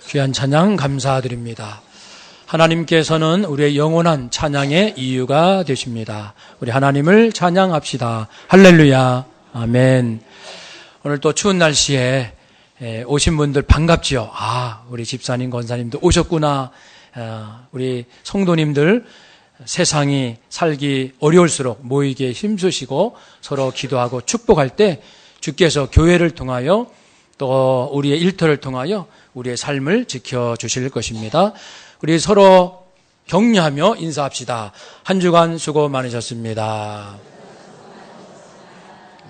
귀한 찬양 감사드립니다. 하나님께서는 우리의 영원한 찬양의 이유가 되십니다. 우리 하나님을 찬양합시다. 할렐루야. 아멘. 오늘 또 추운 날씨에 오신 분들 반갑지요. 우리 집사님, 권사님도 오셨구나. 우리 성도님들 세상이 살기 어려울수록 모이기에 힘쓰시고 서로 기도하고 축복할 때 주께서 교회를 통하여 또 우리의 일터를 통하여 우리의 삶을 지켜주실 것입니다. 우리 서로 격려하며 인사합시다. 한 주간 수고 많으셨습니다.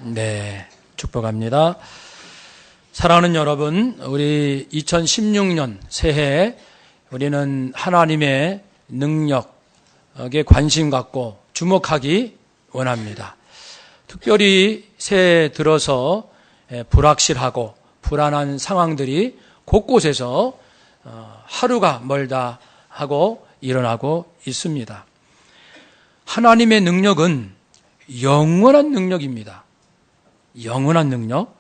네, 축복합니다. 사랑하는 여러분, 우리 2016년 새해에 우리는 하나님의 능력에 관심 갖고 주목하기 원합니다. 특별히 새해 들어서 불확실하고 불안한 상황들이 곳곳에서 하루가 멀다 하고 일어나고 있습니다. 하나님의 능력은 영원한 능력입니다. 영원한 능력.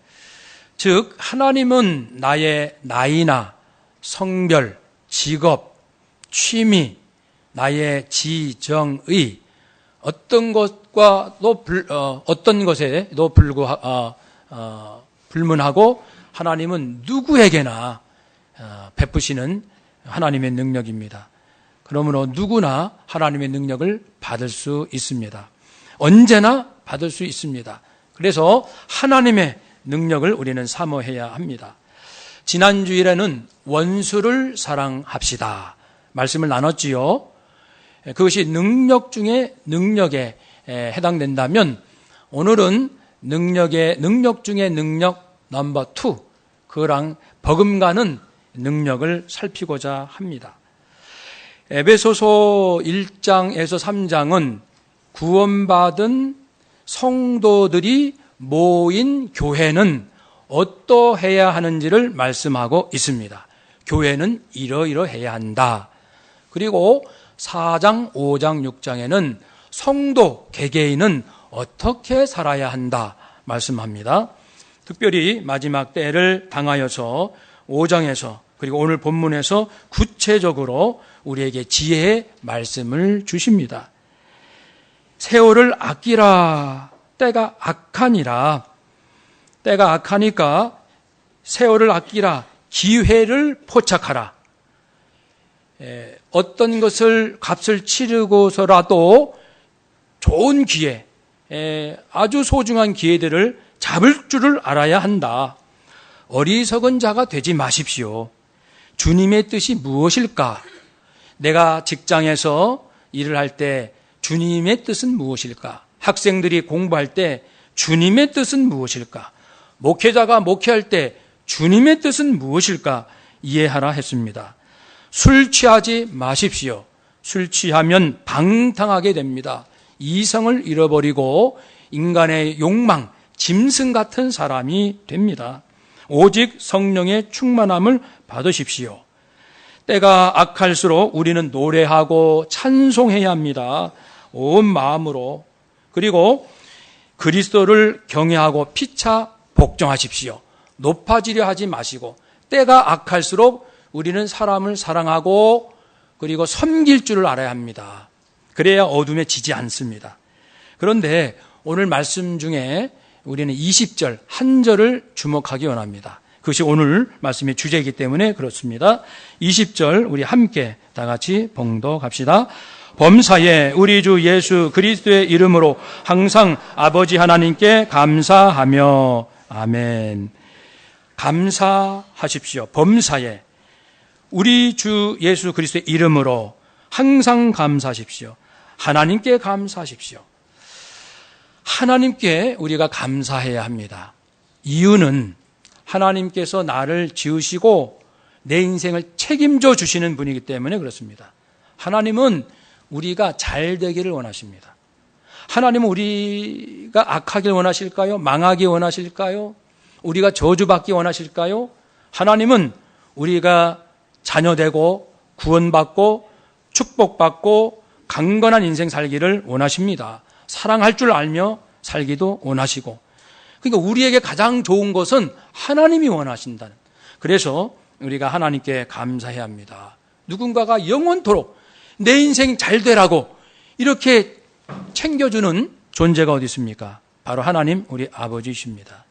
즉 하나님은 나의 나이나 성별, 직업, 취미, 나의 지정의 어떤 것에도 불문하고 하나님은 누구에게나 베푸시는 하나님의 능력입니다. 그러므로 누구나 하나님의 능력을 받을 수 있습니다. 언제나 받을 수 있습니다. 그래서 하나님의 능력을 우리는 사모해야 합니다. 지난 주일에는 원수를 사랑합시다 말씀을 나눴지요. 그것이 능력 중에 능력에 해당된다면 오늘은 능력 중에 능력 넘버 2, 그거랑 버금가는 능력을 살피고자 합니다. 에베소서 1장에서 3장은 구원받은 성도들이 모인 교회는 어떠해야 하는지를 말씀하고 있습니다. 교회는 이러이러해야 한다. 그리고 4장, 5장, 6장에는 성도, 개개인은 어떻게 살아야 한다 말씀합니다. 특별히 마지막 때를 당하여서 5장에서 그리고 오늘 본문에서 구체적으로 우리에게 지혜의 말씀을 주십니다. 세월을 아끼라. 때가 악하니라. 때가 악하니까 세월을 아끼라. 기회를 포착하라. 어떤 것을 값을 치르고서라도 좋은 기회, 아주 소중한 기회들을 잡을 줄을 알아야 한다. 어리석은 자가 되지 마십시오. 주님의 뜻이 무엇일까? 내가 직장에서 일을 할 때 주님의 뜻은 무엇일까? 학생들이 공부할 때 주님의 뜻은 무엇일까? 목회자가 목회할 때 주님의 뜻은 무엇일까? 이해하라 했습니다. 술 취하지 마십시오. 술 취하면 방탕하게 됩니다. 이성을 잃어버리고 인간의 욕망, 짐승 같은 사람이 됩니다. 오직 성령의 충만함을 받으십시오. 때가 악할수록 우리는 노래하고 찬송해야 합니다. 온 마음으로. 그리고 그리스도를 경외하고 피차 복종하십시오. 높아지려 하지 마시고 때가 악할수록 우리는 사람을 사랑하고 그리고 섬길 줄을 알아야 합니다. 그래야 어둠에 지지 않습니다. 그런데 오늘 말씀 중에 우리는 20절 한 절을 주목하기 원합니다. 그것이 오늘 말씀의 주제이기 때문에 그렇습니다. 20절 우리 함께 다 같이 봉독합시다. 범사에 우리 주 예수 그리스도의 이름으로 항상 아버지 하나님께 감사하며 아멘. 감사하십시오. 범사에 우리 주 예수 그리스도의 이름으로 항상 감사하십시오. 하나님께 감사하십시오. 하나님께 우리가 감사해야 합니다. 이유는 하나님께서 나를 지으시고 내 인생을 책임져 주시는 분이기 때문에 그렇습니다. 하나님은 우리가 잘 되기를 원하십니다. 하나님은 우리가 악하길 원하실까요? 망하기 원하실까요? 우리가 저주받기 원하실까요? 하나님은 우리가 자녀되고 구원받고 축복받고 강건한 인생 살기를 원하십니다. 사랑할 줄 알며 살기도 원하시고, 그러니까 우리에게 가장 좋은 것은 하나님이 원하신다는. 그래서 우리가 하나님께 감사해야 합니다. 누군가가 영원토록 내 인생 잘 되라고 이렇게 챙겨주는 존재가 어디 있습니까? 바로 하나님 우리 아버지이십니다.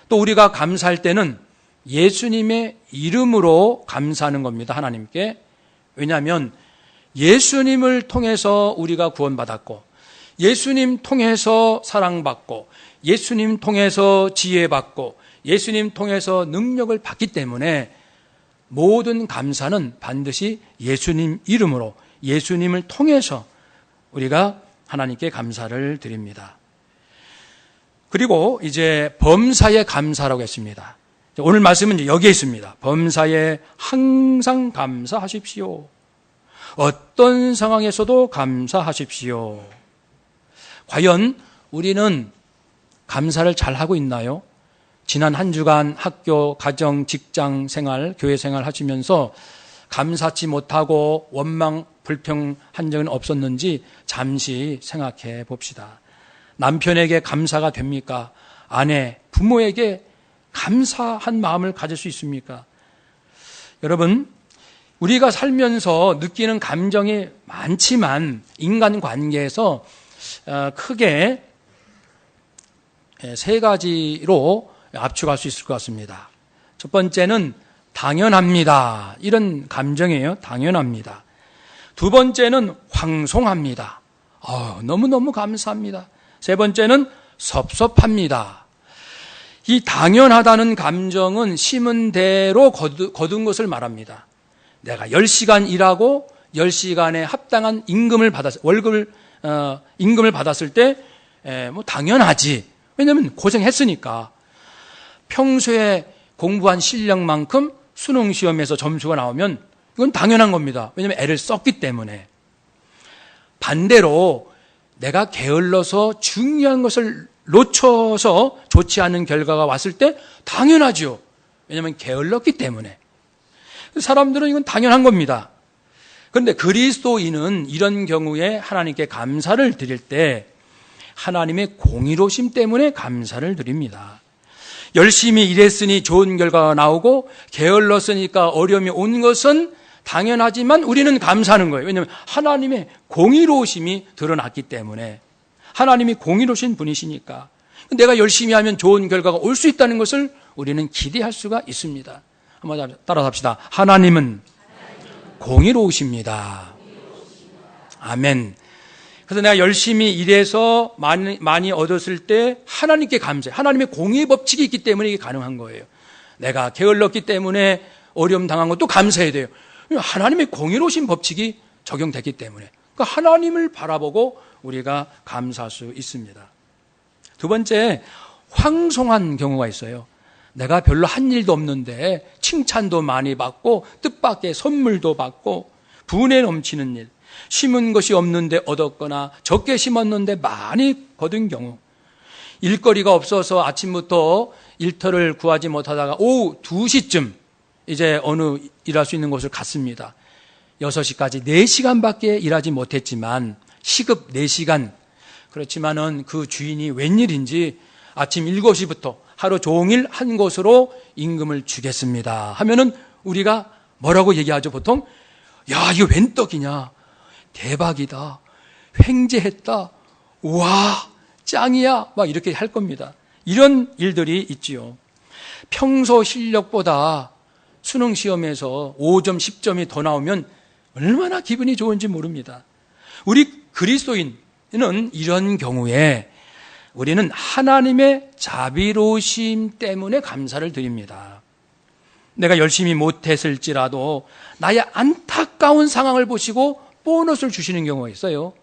또 우리가 감사할 때는 예수님의 이름으로 감사하는 겁니다. 하나님께. 왜냐하면 예수님을 통해서 우리가 구원받았고, 예수님 통해서 사랑받고, 예수님 통해서 지혜받고, 예수님 통해서 능력을 받기 때문에 모든 감사는 반드시 예수님 이름으로, 예수님을 통해서 우리가 하나님께 감사를 드립니다. 그리고 이제 범사에 감사라고 했습니다. 오늘 말씀은 여기에 있습니다. 범사에 항상 감사하십시오. 어떤 상황에서도 감사하십시오. 과연 우리는 감사를 잘하고 있나요? 지난 한 주간 학교, 가정, 직장 생활, 교회 생활 하시면서 감사치 못하고 원망, 불평한 적은 없었는지 잠시 생각해 봅시다. 남편에게 감사가 됩니까? 아내, 부모에게 감사한 마음을 가질 수 있습니까? 여러분, 우리가 살면서 느끼는 감정이 많지만 인간관계에서 크게 세 가지로 압축할 수 있을 것 같습니다. 첫 번째는 당연합니다. 이런 감정이에요. 당연합니다. 두 번째는 황송합니다. 너무너무 감사합니다. 세 번째는 섭섭합니다. 이 당연하다는 감정은 심은 대로 거둔 것을 말합니다. 내가 10시간 일하고 10시간에 합당한 임금을 받았을 때 당연하지. 왜냐하면 고생했으니까. 평소에 공부한 실력만큼 수능 시험에서 점수가 나오면 이건 당연한 겁니다. 왜냐하면 애를 썼기 때문에. 반대로 내가 게을러서 중요한 것을 놓쳐서 좋지 않은 결과가 왔을 때 당연하죠. 왜냐하면 게을렀기 때문에. 사람들은 이건 당연한 겁니다. 그런데 그리스도인은 이런 경우에 하나님께 감사를 드릴 때 하나님의 공의로심 때문에 감사를 드립니다. 열심히 일했으니 좋은 결과가 나오고 게을렀으니까 어려움이 온 것은 당연하지만 우리는 감사하는 거예요. 왜냐하면 하나님의 공의로우심이 드러났기 때문에. 하나님이 공의로우신 분이시니까 내가 열심히 하면 좋은 결과가 올 수 있다는 것을 우리는 기대할 수가 있습니다. 한번 따라서 합시다. 하나님은 공의로우십니다. 아멘. 그래서 내가 열심히 일해서 많이 얻었을 때 하나님께 감사해. 하나님의 공의의 법칙이 있기 때문에 이게 가능한 거예요. 내가 게을렀기 때문에 어려움 당한 것도 감사해야 돼요. 하나님의 공의로우신 법칙이 적용됐기 때문에. 그러니까 하나님을 바라보고 우리가 감사할 수 있습니다. 두 번째, 황송한 경우가 있어요. 내가 별로 한 일도 없는데 칭찬도 많이 받고 뜻밖의 선물도 받고 분에 넘치는 일, 심은 것이 없는데 얻었거나 적게 심었는데 많이 거둔 경우, 일거리가 없어서 아침부터 일터를 구하지 못하다가 오후 2시쯤 이제 어느 일할 수 있는 곳을 갔습니다. 6시까지 4시간밖에 일하지 못했지만 시급 4시간, 그렇지만은 그 주인이 웬일인지 아침 7시부터 하루 종일 한 곳으로 임금을 주겠습니다 하면은 우리가 뭐라고 얘기하죠? 보통 야, 이거 웬 떡이냐, 대박이다, 횡재했다, 우와 짱이야, 막 이렇게 할 겁니다. 이런 일들이 있지요. 평소 실력보다 수능 시험에서 5점 10점이 더 나오면 얼마나 기분이 좋은지 모릅니다. 우리 그리스도인은 이런 경우에 우리는 하나님의 자비로우심 때문에 감사를 드립니다. 내가 열심히 못했을지라도 나의 안타까운 상황을 보시고 보너스를 주시는 경우가 있어요.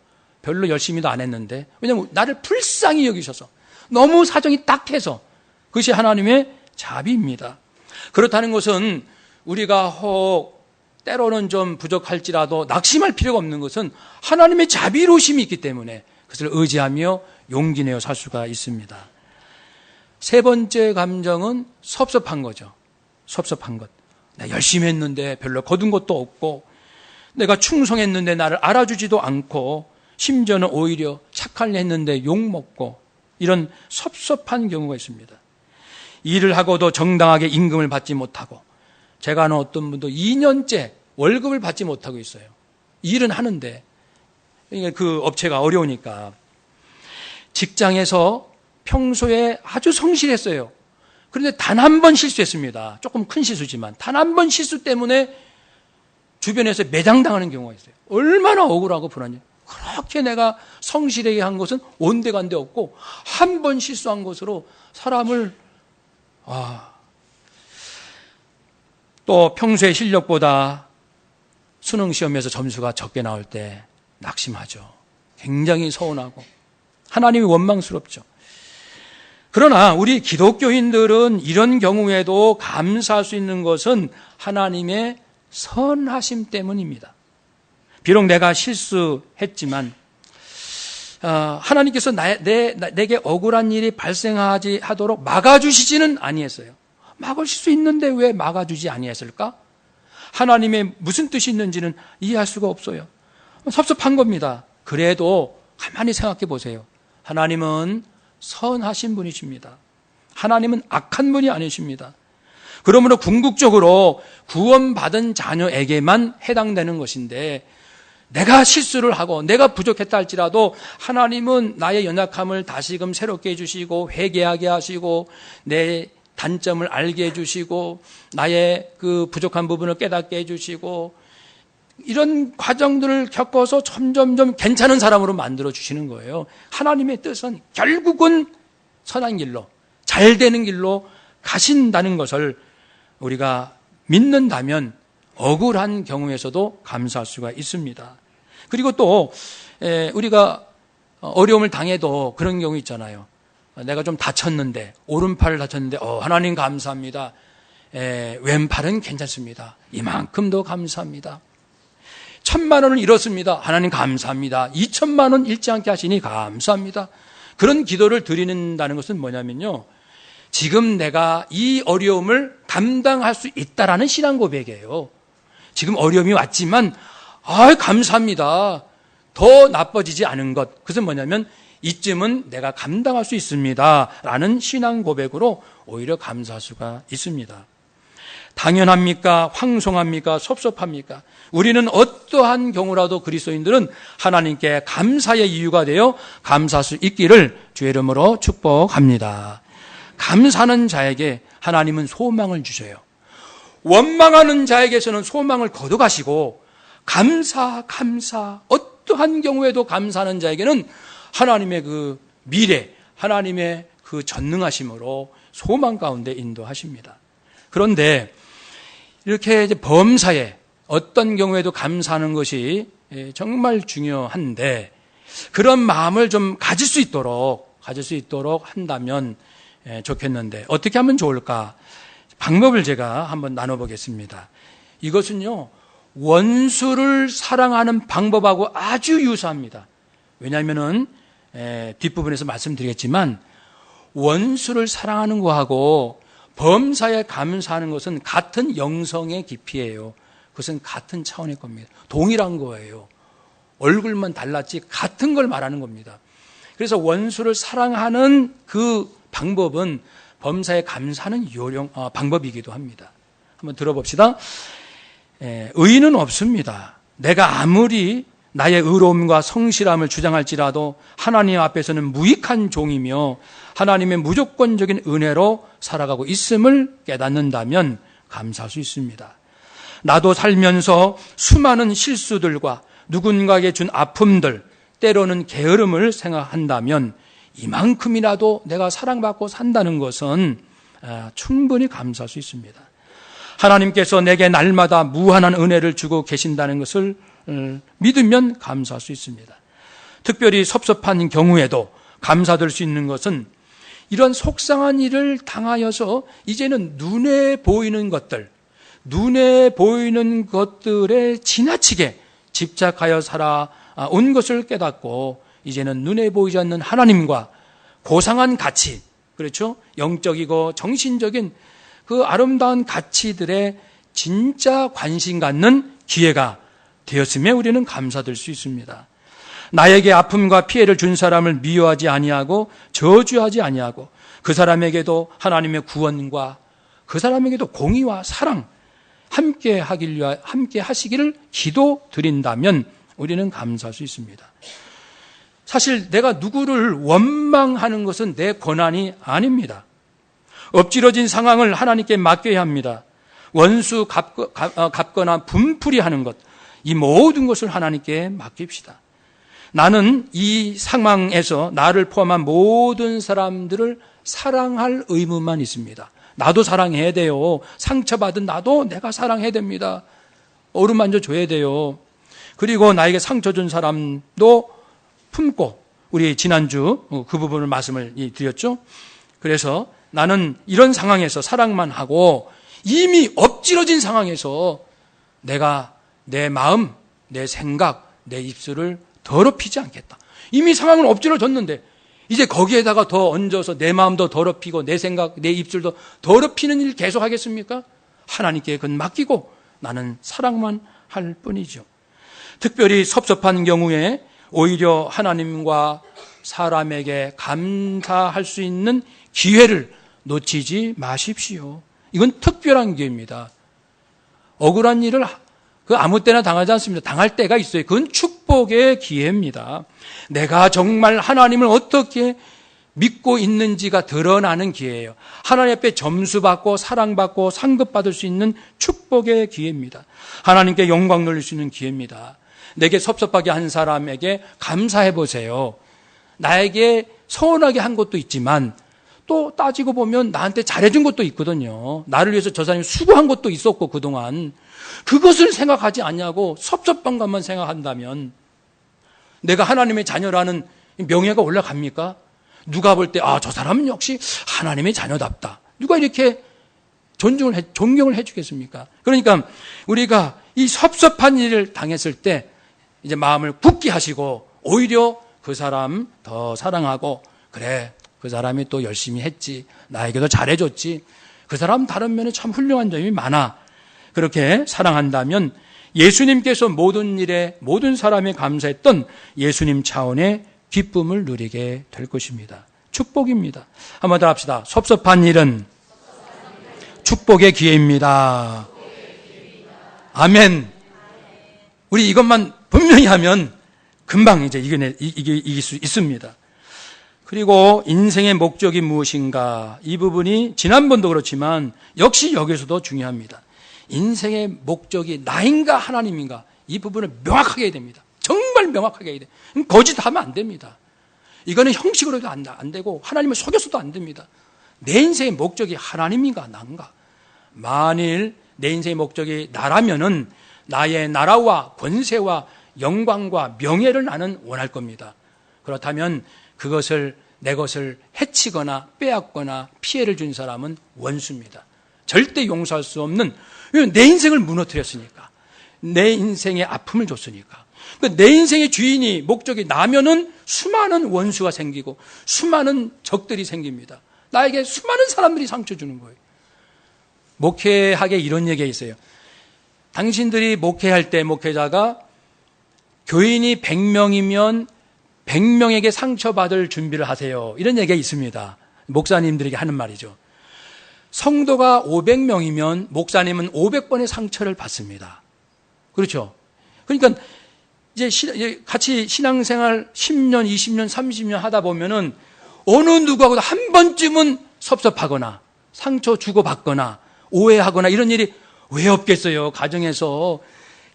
별로 열심히도 안 했는데. 왜냐하면 나를 불쌍히 여기셔서, 너무 사정이 딱해서. 그것이 하나님의 자비입니다. 그렇다는 것은 우리가 혹 때로는 좀 부족할지라도 낙심할 필요가 없는 것은 하나님의 자비로우심이 있기 때문에 그것을 의지하며 용기 내어 살 수가 있습니다. 세 번째 감정은 섭섭한 거죠. 섭섭한 것. 내가 열심히 했는데 별로 거둔 것도 없고, 내가 충성했는데 나를 알아주지도 않고, 심지어는 오히려 착할 일 했는데 욕먹고, 이런 섭섭한 경우가 있습니다. 일을 하고도 정당하게 임금을 받지 못하고, 제가 아는 어떤 분도 2년째 월급을 받지 못하고 있어요. 일은 하는데 그 업체가 어려우니까. 직장에서 평소에 아주 성실했어요. 그런데 단 한 번 실수했습니다. 조금 큰 실수지만 단 한 번 실수 때문에 주변에서 매장당하는 경우가 있어요. 얼마나 억울하고 불안해요. 그렇게 내가 성실하게 한 것은 온데간데 없고 한 번 실수한 것으로 사람을 또 평소의 실력보다 수능시험에서 점수가 적게 나올 때 낙심하죠. 굉장히 서운하고 하나님이 원망스럽죠. 그러나 우리 기독교인들은 이런 경우에도 감사할 수 있는 것은 하나님의 선하심 때문입니다. 비록 내가 실수했지만 하나님께서 내게 억울한 일이 발생하지 하도록 막아주시지는 아니했어요. 막으실 수 있는데 왜 막아주지 아니했을까? 하나님의 무슨 뜻이 있는지는 이해할 수가 없어요. 섭섭한 겁니다. 그래도 가만히 생각해 보세요. 하나님은 선하신 분이십니다. 하나님은 악한 분이 아니십니다. 그러므로 궁극적으로 구원받은 자녀에게만 해당되는 것인데 내가 실수를 하고 내가 부족했다 할지라도 하나님은 나의 연약함을 다시금 새롭게 해주시고 회개하게 하시고 내 단점을 알게 해주시고 나의 그 부족한 부분을 깨닫게 해주시고 이런 과정들을 겪어서 점점점 괜찮은 사람으로 만들어 주시는 거예요. 하나님의 뜻은 결국은 선한 길로 잘 되는 길로 가신다는 것을 우리가 믿는다면 억울한 경우에서도 감사할 수가 있습니다. 그리고 또 우리가 어려움을 당해도 그런 경우 있잖아요. 내가 좀 다쳤는데 오른팔을 다쳤는데 하나님 감사합니다. 왼팔은 괜찮습니다. 이만큼도 감사합니다. 1,000만 원을 잃었습니다. 하나님 감사합니다. 2,000만 원 잃지 않게 하시니 감사합니다. 그런 기도를 드린다는 것은 뭐냐면요. 지금 내가 이 어려움을 감당할 수 있다라는 신앙 고백이에요. 지금 어려움이 왔지만 감사합니다. 더 나빠지지 않은 것. 그것은 뭐냐면 이쯤은 내가 감당할 수 있습니다. 라는 신앙 고백으로 오히려 감사할 수가 있습니다. 당연합니까? 황송합니까? 섭섭합니까? 우리는 어떠한 경우라도 그리스도인들은 하나님께 감사의 이유가 되어 감사할 수 있기를 주의 이름으로 축복합니다. 감사하는 자에게 하나님은 소망을 주셔요. 원망하는 자에게서는 소망을 거둬가시고 감사 어떠한 경우에도 감사하는 자에게는 하나님의 그 미래, 하나님의 그 전능하심으로 소망 가운데 인도하십니다. 그런데 이렇게 이제 범사에 어떤 경우에도 감사하는 것이 정말 중요한데 그런 마음을 좀 가질 수 있도록 한다면 좋겠는데 어떻게 하면 좋을까? 방법을 제가 한번 나눠보겠습니다. 이것은요, 원수를 사랑하는 방법하고 아주 유사합니다. 왜냐하면은 뒷부분에서 말씀드리겠지만 원수를 사랑하는 거하고 범사에 감사하는 것은 같은 영성의 깊이예요. 그것은 같은 차원의 겁니다. 동일한 거예요. 얼굴만 달랐지 같은 걸 말하는 겁니다. 그래서 원수를 사랑하는 그 방법은 범사에 감사하는 방법이기도 합니다. 한번 들어봅시다. 의인은 없습니다. 내가 아무리 나의 의로움과 성실함을 주장할지라도 하나님 앞에서는 무익한 종이며 하나님의 무조건적인 은혜로 살아가고 있음을 깨닫는다면 감사할 수 있습니다. 나도 살면서 수많은 실수들과 누군가에게 준 아픔들, 때로는 게으름을 생각한다면 이만큼이라도 내가 사랑받고 산다는 것은 충분히 감사할 수 있습니다. 하나님께서 내게 날마다 무한한 은혜를 주고 계신다는 것을 믿으면 감사할 수 있습니다. 특별히 섭섭한 경우에도 감사될 수 있는 것은 이런 속상한 일을 당하여서 이제는 눈에 보이는 것들에 지나치게 집착하여 살아온 것을 깨닫고 이제는 눈에 보이지 않는 하나님과 고상한 가치, 그렇죠? 영적이고 정신적인 그 아름다운 가치들에 진짜 관심 갖는 기회가 되었음에 우리는 감사될 수 있습니다. 나에게 아픔과 피해를 준 사람을 미워하지 아니하고 저주하지 아니하고 그 사람에게도 하나님의 구원과 그 사람에게도 공의와 사랑, 함께 하시기를 기도드린다면 우리는 감사할 수 있습니다. 사실 내가 누구를 원망하는 것은 내 권한이 아닙니다. 엎질러진 상황을 하나님께 맡겨야 합니다. 원수 갚거나 분풀이하는 것, 이 모든 것을 하나님께 맡깁시다. 나는 이 상황에서 나를 포함한 모든 사람들을 사랑할 의무만 있습니다. 나도 사랑해야 돼요. 상처받은 나도 내가 사랑해야 됩니다. 어루만져 줘야 돼요. 그리고 나에게 상처 준 사람도 품고, 우리 지난주 그 부분을 말씀을 드렸죠. 그래서 나는 이런 상황에서 사랑만 하고 이미 엎질러진 상황에서 내가 내 마음, 내 생각, 내 입술을 더럽히지 않겠다. 이미 상황은 엎질러졌는데 이제 거기에다가 더 얹어서 내 마음도 더럽히고 내 생각, 내 입술도 더럽히는 일 계속 하겠습니까? 하나님께 그건 맡기고 나는 사랑만 할 뿐이죠. 특별히 섭섭한 경우에 오히려 하나님과 사람에게 감사할 수 있는 기회를 놓치지 마십시오. 이건 특별한 기회입니다. 억울한 일을 아무 때나 당하지 않습니다. 당할 때가 있어요. 그건 축복의 기회입니다. 내가 정말 하나님을 어떻게 믿고 있는지가 드러나는 기회예요. 하나님 앞에 점수받고 사랑받고 상급받을 수 있는 축복의 기회입니다. 하나님께 영광 돌릴 수 있는 기회입니다. 내게 섭섭하게 한 사람에게 감사해 보세요. 나에게 서운하게 한 것도 있지만 또 따지고 보면 나한테 잘해준 것도 있거든요. 나를 위해서 저 사람이 수고한 것도 있었고 그동안 그것을 생각하지 않냐고 섭섭한 것만 생각한다면 내가 하나님의 자녀라는 명예가 올라갑니까? 누가 볼 때 저 사람은 역시 하나님의 자녀답다. 누가 이렇게 존경을 해주겠습니까? 그러니까 우리가 이 섭섭한 일을 당했을 때 이제 마음을 굳게 하시고 오히려 그 사람 더 사랑하고 그래 그 사람이 또 열심히 했지 나에게도 잘해줬지 그 사람 다른 면에 참 훌륭한 점이 많아 그렇게 사랑한다면 예수님께서 모든 일에 모든 사람에 감사했던 예수님 차원의 기쁨을 누리게 될 것입니다. 축복입니다. 한번 더 합시다. 섭섭한 일은 축복의 기회입니다. 아멘. 우리 이것만 분명히 하면 금방 이제 이길 수 있습니다. 그리고 인생의 목적이 무엇인가 이 부분이 지난번도 그렇지만 역시 여기서도 중요합니다. 인생의 목적이 나인가 하나님인가 이 부분을 명확하게 해야 됩니다. 정말 명확하게 해야 돼요. 거짓하면 안 됩니다. 이거는 형식으로도 안 되고 하나님을 속여서도 안 됩니다. 내 인생의 목적이 하나님인가 난가. 만일 내 인생의 목적이 나라면은 나의 나라와 권세와 영광과 명예를 나는 원할 겁니다. 그렇다면 그것을 내 것을 해치거나 빼앗거나 피해를 준 사람은 원수입니다. 절대 용서할 수 없는 내 인생을 무너뜨렸으니까 내 인생에 아픔을 줬으니까 내 인생의 주인이 목적이 나면은 수많은 원수가 생기고 수많은 적들이 생깁니다. 나에게 수많은 사람들이 상처 주는 거예요. 목회학에 이런 얘기가 있어요. 당신들이 목회할 때 목회자가 교인이 100명이면 100명에게 상처받을 준비를 하세요. 이런 얘기가 있습니다. 목사님들에게 하는 말이죠. 성도가 500명이면 목사님은 500번의 상처를 받습니다. 그렇죠? 그러니까 이제 같이 신앙생활 10년, 20년, 30년 하다 보면은 어느 누구하고도 한 번쯤은 섭섭하거나 상처 주고받거나 오해하거나 이런 일이 왜 없겠어요? 가정에서.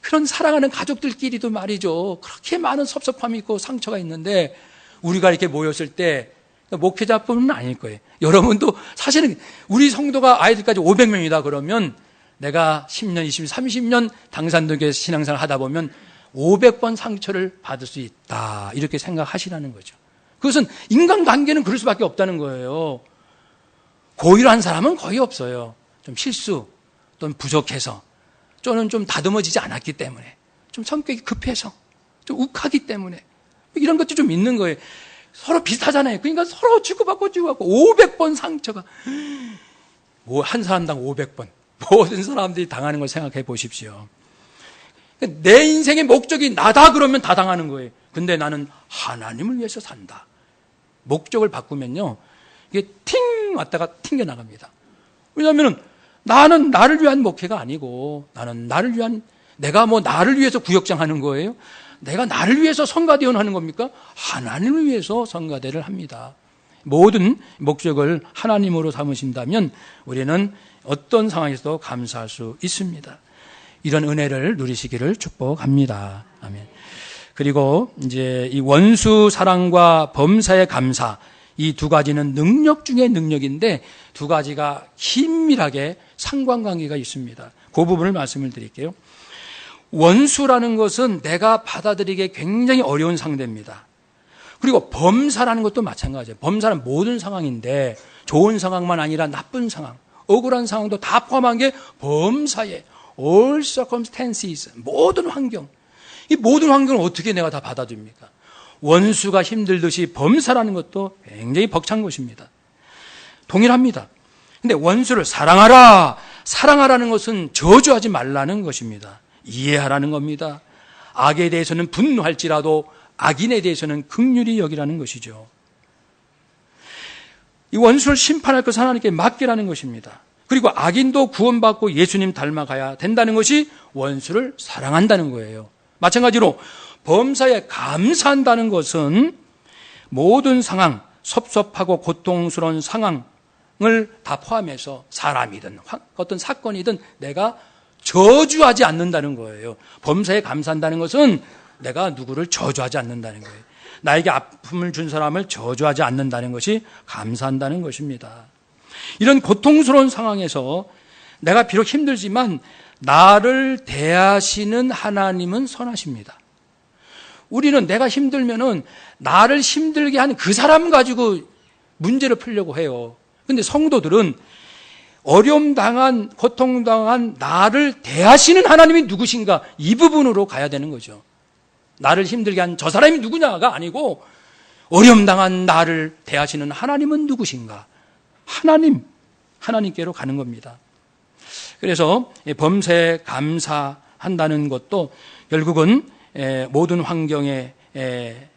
그런 사랑하는 가족들끼리도 말이죠. 그렇게 많은 섭섭함이 있고 상처가 있는데 우리가 이렇게 모였을 때 목회자뿐은 아닐 거예요. 여러분도 사실은 우리 성도가 아이들까지 500명이다 그러면 내가 10년, 20년, 30년 당산동교회에서 신앙생활 하다 보면 500번 상처를 받을 수 있다. 이렇게 생각하시라는 거죠. 그것은 인간관계는 그럴 수밖에 없다는 거예요. 고의로 한 사람은 거의 없어요. 좀 실수 또는 부족해서 또는 좀 다듬어지지 않았기 때문에 좀 성격이 급해서 좀 욱하기 때문에 이런 것도 좀 있는 거예요. 서로 비슷하잖아요. 그러니까 서로 주고받고 500번 상처가 한 사람당 500번 모든 사람들이 당하는 걸 생각해 보십시오. 내 인생의 목적이 나다 그러면 다 당하는 거예요. 근데 나는 하나님을 위해서 산다. 목적을 바꾸면요 이게 팅 왔다가 튕겨나갑니다. 왜냐하면 나는 나를 위한 목회가 아니고 나는 나를 위한, 내가 뭐 나를 위해서 구역장 하는 거예요? 내가 나를 위해서 성가대원 하는 겁니까? 하나님을 위해서 성가대를 합니다. 모든 목적을 하나님으로 삼으신다면 우리는 어떤 상황에서도 감사할 수 있습니다. 이런 은혜를 누리시기를 축복합니다. 아멘. 그리고 이제 이 원수 사랑과 범사의 감사, 이 두 가지는 능력 중에 능력인데 두 가지가 긴밀하게 상관관계가 있습니다. 그 부분을 말씀을 드릴게요. 원수라는 것은 내가 받아들이기 굉장히 어려운 상대입니다. 그리고 범사라는 것도 마찬가지예요. 범사는 모든 상황인데 좋은 상황만 아니라 나쁜 상황, 억울한 상황도 다 포함한 게 범사에 all circumstances, 모든 환경. 이 모든 환경을 어떻게 내가 다 받아줍니까? 원수가 힘들듯이 범사라는 것도 굉장히 벅찬 것입니다. 동일합니다. 근데 원수를 사랑하라. 사랑하라는 것은 저주하지 말라는 것입니다. 이해하라는 겁니다. 악에 대해서는 분노할지라도 악인에 대해서는 긍휼히 여기라는 것이죠. 이 원수를 심판할 것은 하나님께 맡기라는 것입니다. 그리고 악인도 구원받고 예수님 닮아가야 된다는 것이 원수를 사랑한다는 거예요. 마찬가지로 범사에 감사한다는 것은 모든 상황, 섭섭하고 고통스러운 상황을 다 포함해서 사람이든 어떤 사건이든 내가 저주하지 않는다는 거예요. 범사에 감사한다는 것은 내가 누구를 저주하지 않는다는 거예요. 나에게 아픔을 준 사람을 저주하지 않는다는 것이 감사한다는 것입니다. 이런 고통스러운 상황에서 내가 비록 힘들지만 나를 대하시는 하나님은 선하십니다. 우리는 내가 힘들면은 나를 힘들게 한 그 사람 가지고 문제를 풀려고 해요. 근데 성도들은 어려움 당한, 고통 당한 나를 대하시는 하나님이 누구신가? 이 부분으로 가야 되는 거죠. 나를 힘들게 한 저 사람이 누구냐가 아니고 어려움 당한 나를 대하시는 하나님은 누구신가? 하나님께로 가는 겁니다. 그래서 범사에 감사한다는 것도 결국은 모든 환경에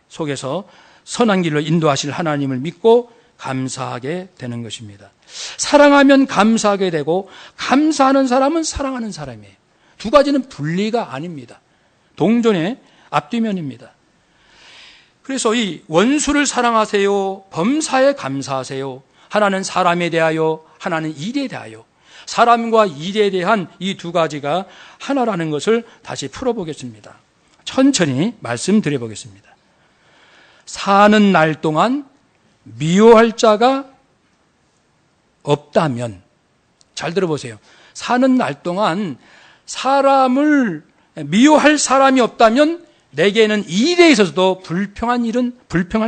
속에서 선한 길로 인도하실 하나님을 믿고 감사하게 되는 것입니다. 사랑하면 감사하게 되고 감사하는 사람은 사랑하는 사람이에요. 두 가지는 분리가 아닙니다. 동전의 앞뒤면입니다. 그래서 이 원수를 사랑하세요, 범사에 감사하세요. 하나는 사람에 대하여, 하나는 일에 대하여. 사람과 일에 대한 이 두 가지가 하나라는 것을 다시 풀어보겠습니다. 천천히 말씀드려 보겠습니다. 사는 날 동안 미워할 자가 없다면, 잘 들어보세요. 사는 날 동안 사람을 미워할 사람이 없다면 내게는 일에 있어서도 불평할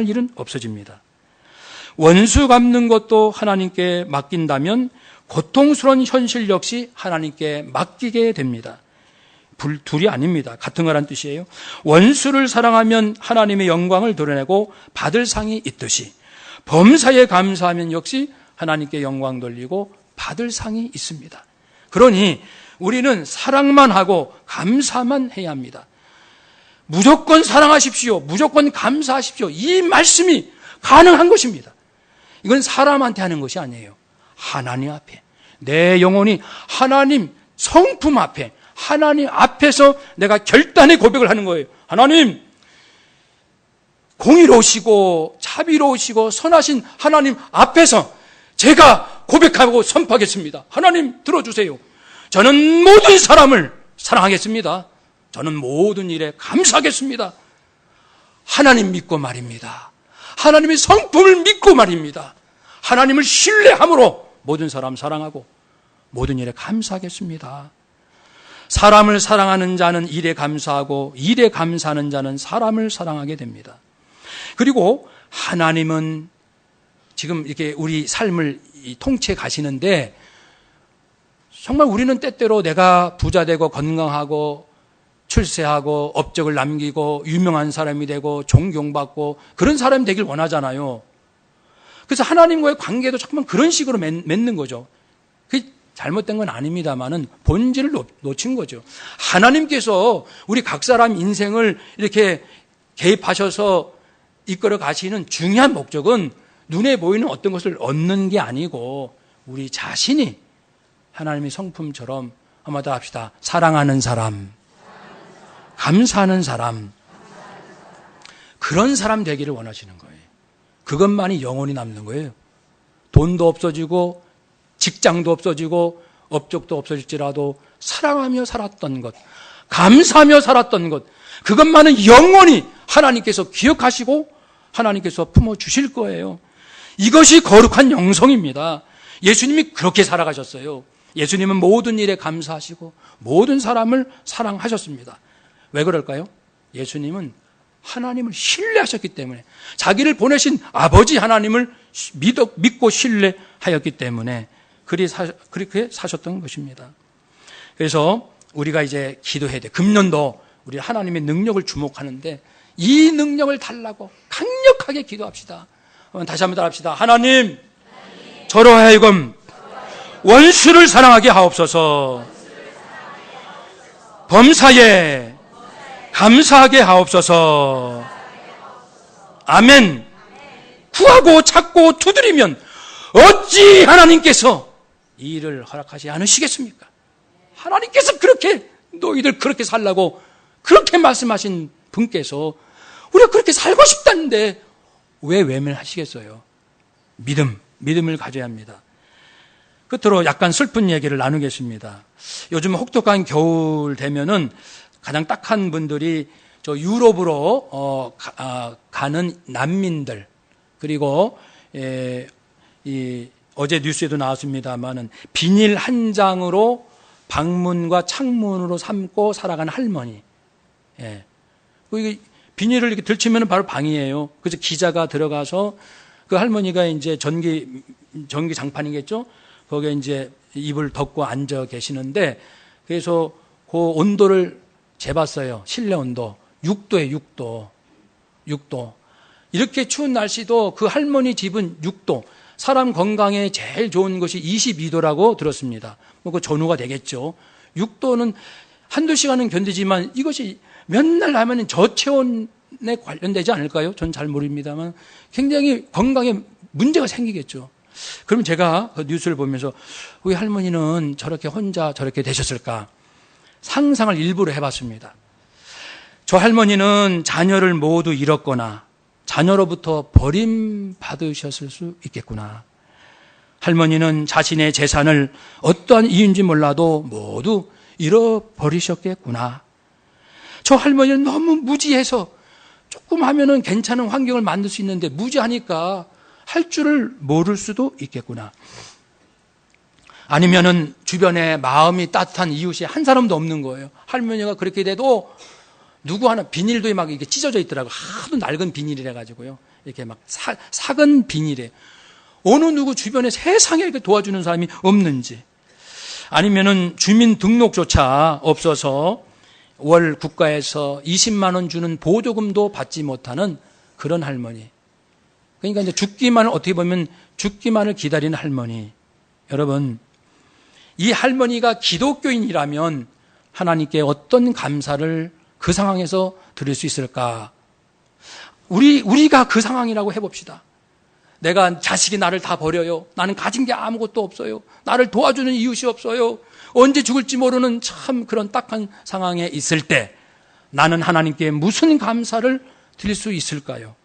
일은 없어집니다. 원수 갚는 것도 하나님께 맡긴다면 고통스러운 현실 역시 하나님께 맡기게 됩니다. 둘이 아닙니다. 같은 거란 뜻이에요. 원수를 사랑하면 하나님의 영광을 드러내고 받을 상이 있듯이 범사에 감사하면 역시 하나님께 영광 돌리고 받을 상이 있습니다. 그러니 우리는 사랑만 하고 감사만 해야 합니다. 무조건 사랑하십시오. 무조건 감사하십시오. 이 말씀이 가능한 것입니다. 이건 사람한테 하는 것이 아니에요. 하나님 앞에, 내 영혼이 하나님 성품 앞에, 하나님 앞에서 내가 결단의 고백을 하는 거예요. 하나님, 공의로우시고 자비로우시고 선하신 하나님 앞에서 제가 고백하고 선포하겠습니다. 하나님 들어주세요. 저는 모든 사람을 사랑하겠습니다. 저는 모든 일에 감사하겠습니다. 하나님 믿고 말입니다. 하나님의 성품을 믿고 말입니다. 하나님을 신뢰함으로 모든 사람 사랑하고 모든 일에 감사하겠습니다. 사람을 사랑하는 자는 일에 감사하고 일에 감사하는 자는 사람을 사랑하게 됩니다. 그리고 하나님은 지금 이렇게 우리 삶을 통치해 가시는데 정말 우리는 때때로 내가 부자 되고 건강하고 출세하고 업적을 남기고 유명한 사람이 되고 존경받고 그런 사람이 되길 원하잖아요. 그래서 하나님과의 관계도 자꾸만 그런 식으로 맺는 거죠. 그게 잘못된 건 아닙니다만은 본질을 놓친 거죠. 하나님께서 우리 각 사람 인생을 이렇게 개입하셔서 이끌어 가시는 중요한 목적은 눈에 보이는 어떤 것을 얻는 게 아니고 우리 자신이 하나님의 성품처럼 한번 더 합시다. 사랑하는 사람, 감사하는 사람, 그런 사람 되기를 원하시는 거예요. 그것만이 영원히 남는 거예요. 돈도 없어지고 직장도 없어지고 업적도 없어질지라도 사랑하며 살았던 것, 감사하며 살았던 것, 그것만은 영원히 하나님께서 기억하시고 하나님께서 품어주실 거예요. 이것이 거룩한 영성입니다. 예수님이 그렇게 살아가셨어요. 예수님은 모든 일에 감사하시고 모든 사람을 사랑하셨습니다. 왜 그럴까요? 예수님은 하나님을 신뢰하셨기 때문에, 자기를 보내신 아버지 하나님을 믿고 신뢰하였기 때문에 그렇게 사셨던 것입니다. 그래서 우리가 이제 기도해야 돼. 금년도 우리 하나님의 능력을 주목하는데 이 능력을 달라고 강력하게 기도합시다. 다시 한번 따라합시다. 하나님, 저로 하여금 원수를 사랑하게 하옵소서. 범사에 감사하게 하옵소서. 아멘. 구하고 찾고 두드리면 어찌 하나님께서 이 일을 허락하지 않으시겠습니까? 하나님께서 그렇게 너희들 그렇게 살라고 그렇게 말씀하신 분께서 우리가 그렇게 살고 싶다는데 왜 외면하시겠어요? 믿음을 가져야 합니다. 끝으로 약간 슬픈 얘기를 나누겠습니다. 요즘 혹독한 겨울 되면은 가장 딱한 분들이 저 유럽으로 가는 난민들, 그리고 어제 뉴스에도 나왔습니다만은 비닐 한 장으로 방문과 창문으로 삼고 살아가는 할머니. 비닐을 이렇게 들치면 바로 방이에요. 그래서 기자가 들어가서 그 할머니가 이제 전기 장판이겠죠? 거기에 이제 이불 덮고 앉아 계시는데, 그래서 그 온도를 재봤어요. 실내 온도. 6도에 6도. 이렇게 추운 날씨도 그 할머니 집은 6도. 사람 건강에 제일 좋은 것이 22도라고 들었습니다. 그 전후가 되겠죠. 6도는 한두 시간은 견디지만 이것이 몇 날 하면 저체온에 관련되지 않을까요? 전 잘 모릅니다만 굉장히 건강에 문제가 생기겠죠. 그럼 제가 그 뉴스를 보면서 우리 할머니는 저렇게 혼자 저렇게 되셨을까? 상상을 일부러 해봤습니다. 저 할머니는 자녀를 모두 잃었거나 자녀로부터 버림받으셨을 수 있겠구나. 할머니는 자신의 재산을 어떠한 이유인지 몰라도 모두 잃어버리셨겠구나. 저 할머니는 너무 무지해서 조금 하면은 괜찮은 환경을 만들 수 있는데 무지하니까 할 줄을 모를 수도 있겠구나. 아니면은 주변에 마음이 따뜻한 이웃이 한 사람도 없는 거예요. 할머니가 그렇게 돼도 누구 하나 비닐도 막 이렇게 찢어져 있더라고요. 하도 낡은 비닐이라 가지고요. 이렇게 막 삭은 비닐에 어느 누구 주변에 세상에 이렇게 도와주는 사람이 없는지, 아니면은 주민등록조차 없어서 월 국가에서 20만 원 주는 보조금도 받지 못하는 그런 할머니. 그러니까 이제 어떻게 보면 죽기만을 기다리는 할머니. 여러분, 이 할머니가 기독교인이라면 하나님께 어떤 감사를 그 상황에서 드릴 수 있을까? 우리가 그 상황이라고 해봅시다. 내가 자식이 나를 다 버려요. 나는 가진 게 아무것도 없어요. 나를 도와주는 이웃이 없어요. 언제 죽을지 모르는 참 그런 딱한 상황에 있을 때 나는 하나님께 무슨 감사를 드릴 수 있을까요?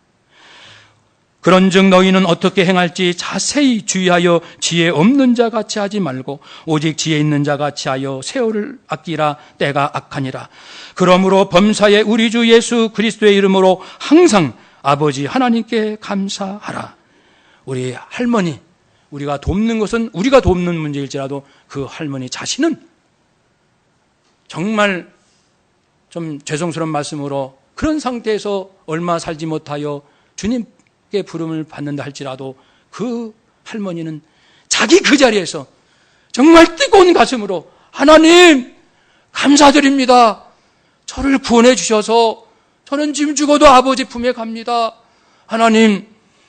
그런즉 너희는 어떻게 행할지 자세히 주의하여 지혜 없는 자 같이 하지 말고 오직 지혜 있는 자 같이 하여 세월을 아끼라. 때가 악하니라. 그러므로 범사에 우리 주 예수 그리스도의 이름으로 항상 아버지 하나님께 감사하라. 우리 할머니, 우리가 돕는 것은 우리가 돕는 문제일지라도 그 할머니 자신은 정말 좀 죄송스러운 말씀으로 그런 상태에서 얼마 살지 못하여 주님께 부름을 받는다 할지라도 그 할머니는 자기 그 자리에서 정말 뜨거운 가슴으로 하나님 감사드립니다. 저를 구원해 주셔서 저는 지금 죽어도 아버지 품에 갑니다. 하나님,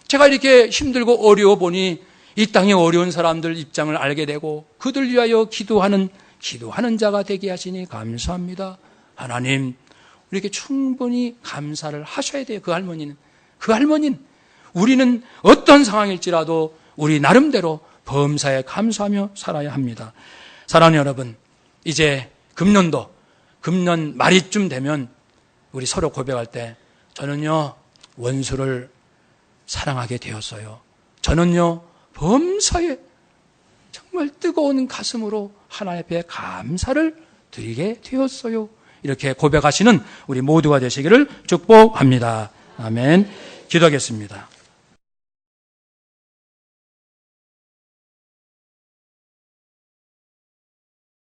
제가 이렇게 힘들고 어려워 보니 이 땅에 어려운 사람들 입장을 알게 되고 그들 위하여 기도하는 자가 되게 하시니 감사합니다. 하나님, 이렇게 충분히 감사를 하셔야 돼요. 그 할머니는 우리는 어떤 상황일지라도 우리 나름대로 범사에 감사하며 살아야 합니다. 사랑하는 여러분, 이제 금년도, 금년 말이쯤 되면 우리 서로 고백할 때 저는요, 원수를 사랑하게 되었어요. 저는요, 범사에 정말 뜨거운 가슴으로 하나님 앞에 감사를 드리게 되었어요. 이렇게 고백하시는 우리 모두가 되시기를 축복합니다. 아멘. 기도하겠습니다.